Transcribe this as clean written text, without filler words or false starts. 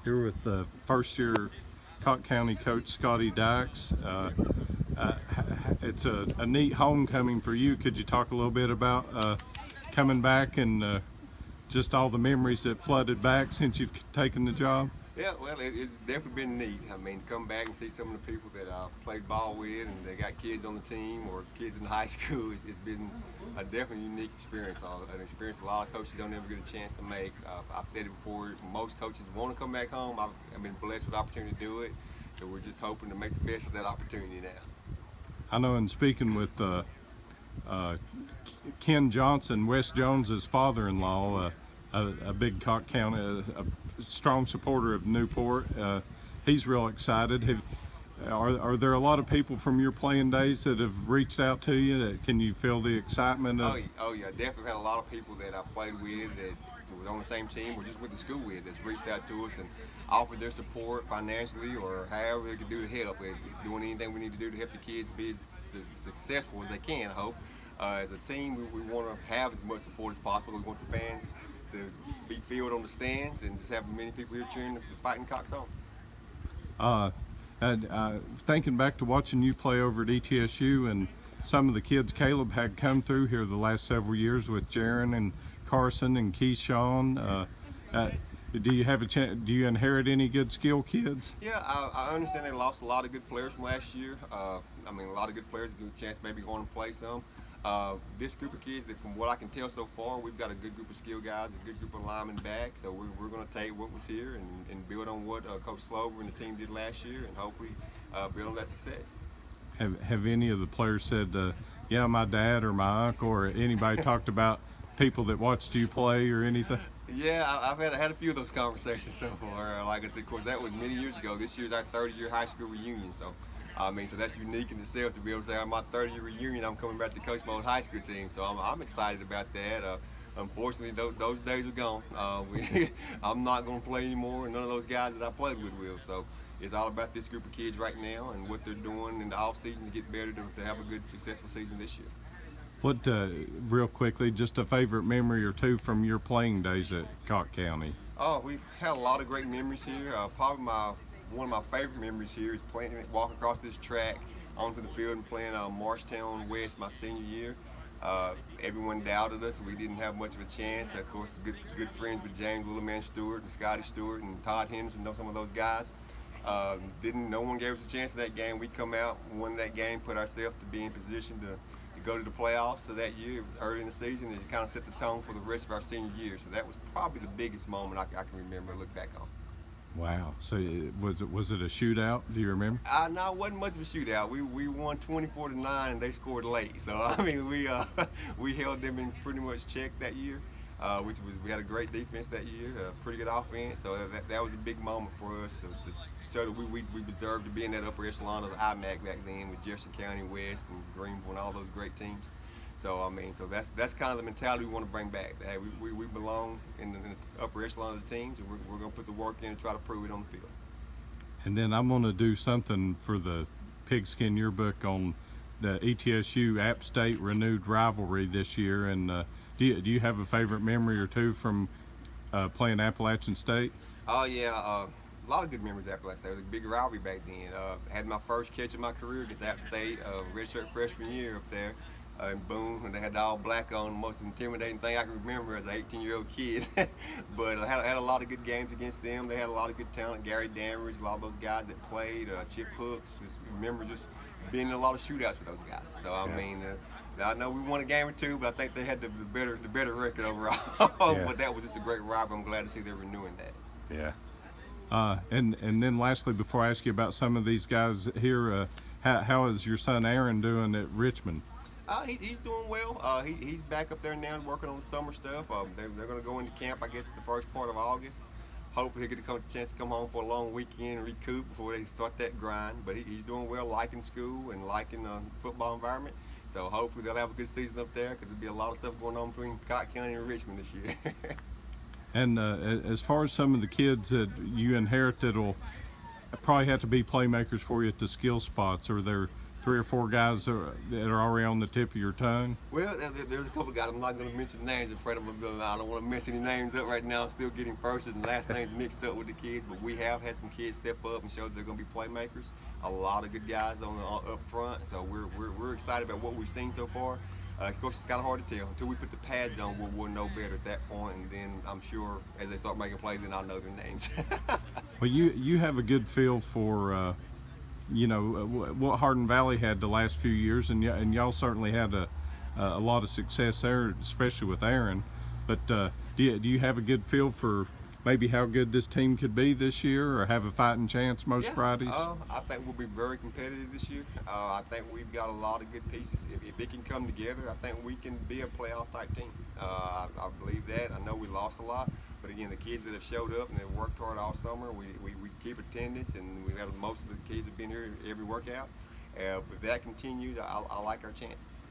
Here with the first-year Cocke County coach Scotty Dykes. It's a neat homecoming for you. Could you talk a little bit about coming back and just all the memories that flooded back since you've taken the job? Yeah, well, it's definitely been neat. I mean, to come back and see some of the people that I played ball with, and they got kids on the team or kids in high school. It's been a definitely unique experience. An experience a lot of coaches don't ever get a chance to make. I've said it before. Most coaches want to come back home. I've been blessed with the opportunity to do it, so we're just hoping to make the best of that opportunity now. I know in speaking with Ken Johnson, Wes Jones's father-in-law, a big Cocke County, a strong supporter of Newport. He's real excited. Are there a lot of people from your playing days that have reached out to you? Can you feel the excitement of? Oh yeah, definitely had a lot of people that I played with that was on the same team or just went to school with that's reached out to us and offered their support financially or however they could do to help. Doing anything we need to do to help the kids be as successful as they can, I hope. As a team, we want to have as much support as possible. We want the fans to be filled on the stands and just have many people here cheering the fighting Cocks on. Thinking back to watching you play over at ETSU and some of the kids Caleb had come through here the last several years with Jaron and Carson and Keyshawn. Do you have a chance? Do you inherit any good skill kids? Yeah, I understand they lost a lot of good players from last year. I mean, a lot of good players get a chance maybe going to play some. This group of kids, from what I can tell so far, we've got a good group of skill guys, a good group of linemen back. So we're going to take what was here and build on what Coach Slover and the team did last year, and hopefully build on that success. Have any of the players said, yeah, my dad or my uncle or anybody talked about people that watched you play or anything? Yeah, I've had a few of those conversations so far. Like I said, of course, that was many years ago. This year's our 30-year high school reunion, so. I mean, so that's unique in itself to be able to say on my 30-year reunion, I'm coming back to coach my old high school team. So I'm excited about that. Unfortunately, those days are gone. I'm not going to play anymore, and none of those guys that I played with will. So it's all about this group of kids right now and what they're doing in the off season to get better to have a good, successful season this year. What, real quickly, just a favorite memory or two from your playing days at Cocke County? Oh, we've had a lot of great memories here. Probably one of my favorite memories here is walking across this track onto the field and playing Marshtown West my senior year. Everyone doubted us. We didn't have much of a chance. Of course, good friends with James Little Man Stewart and Scotty Stewart and Todd Henderson, know some of those guys. No one gave us a chance in that game. We come out, won that game, put ourselves to be in position to go to the playoffs. So that year, it was early in the season, and it kind of set the tone for the rest of our senior year. So that was probably the biggest moment I can remember, look back on. Wow. So was it a shootout? Do you remember? No, it wasn't much of a shootout. We won 24-9 and they scored late. So I mean, we held them in pretty much check that year, we had a great defense that year, pretty good offense. So that was a big moment for us to show that we deserved to be in that upper echelon of the IMAC back then with Jefferson County West and Greenville and all those great teams. So I mean, so that's kind of the mentality we want to bring back. Hey, we belong in the upper echelon of the teams, and we're going to put the work in and try to prove it on the field. And then I'm going to do something for the Pigskin Yearbook on the ETSU App State renewed rivalry this year. And do you have a favorite memory or two from playing Appalachian State? Oh yeah, a lot of good memories at Appalachian State. It was a big rivalry back then. Had my first catch of my career against App State, redshirt freshman year up there. In Boone, and they had the all black on, the most intimidating thing I can remember as an 18-year-old kid. But I had a lot of good games against them. They had a lot of good talent. Gary Danridge, a lot of those guys that played, Chip Hooks. Remember just being in a lot of shootouts with those guys. So I mean, I know we won a game or two, but I think they had the better record overall. Yeah. But that was just a great rivalry. I'm glad to see they're renewing that. Yeah. And then lastly, before I ask you about some of these guys here, how is your son Aaron doing at Richmond? He's doing well. He's back up there now working on the summer stuff. They're going to go into camp, I guess, the first part of August. Hopefully he'll get a chance to come home for a long weekend and recoup before they start that grind. But he's doing well, liking school and liking the football environment. So hopefully they'll have a good season up there because there'll be a lot of stuff going on between Cocke County and Richmond this year. And as far as some of the kids that you inherited will probably have to be playmakers for you at the skill spots, or 3 or 4 guys that are already on the tip of your tongue? Well, there's a couple of guys. I'm not going to mention names in front of them. I don't want to mess any names up right now. I'm still getting first and last names mixed up with the kids, but we have had some kids step up and show that they're going to be playmakers. A lot of good guys on the up front, so we're excited about what we've seen so far. Of course, it's kind of hard to tell until we put the pads on. We'll know better at that point, and then I'm sure as they start making plays, then I'll know their names. Well, you have a good feel for what Hardin Valley had the last few years, and y'all certainly had a lot of success there, especially with Aaron. But do you have a good feel for maybe how good this team could be this year, or have a fighting chance most Fridays? I think we'll be very competitive this year. I think we've got a lot of good pieces. If it can come together, I think we can be a playoff type team. I believe that. I know we lost a lot, but again, the kids that have showed up and they've worked hard all summer, we keep attendance, and we've had most of the kids have been here every workout. If that continues, I like our chances.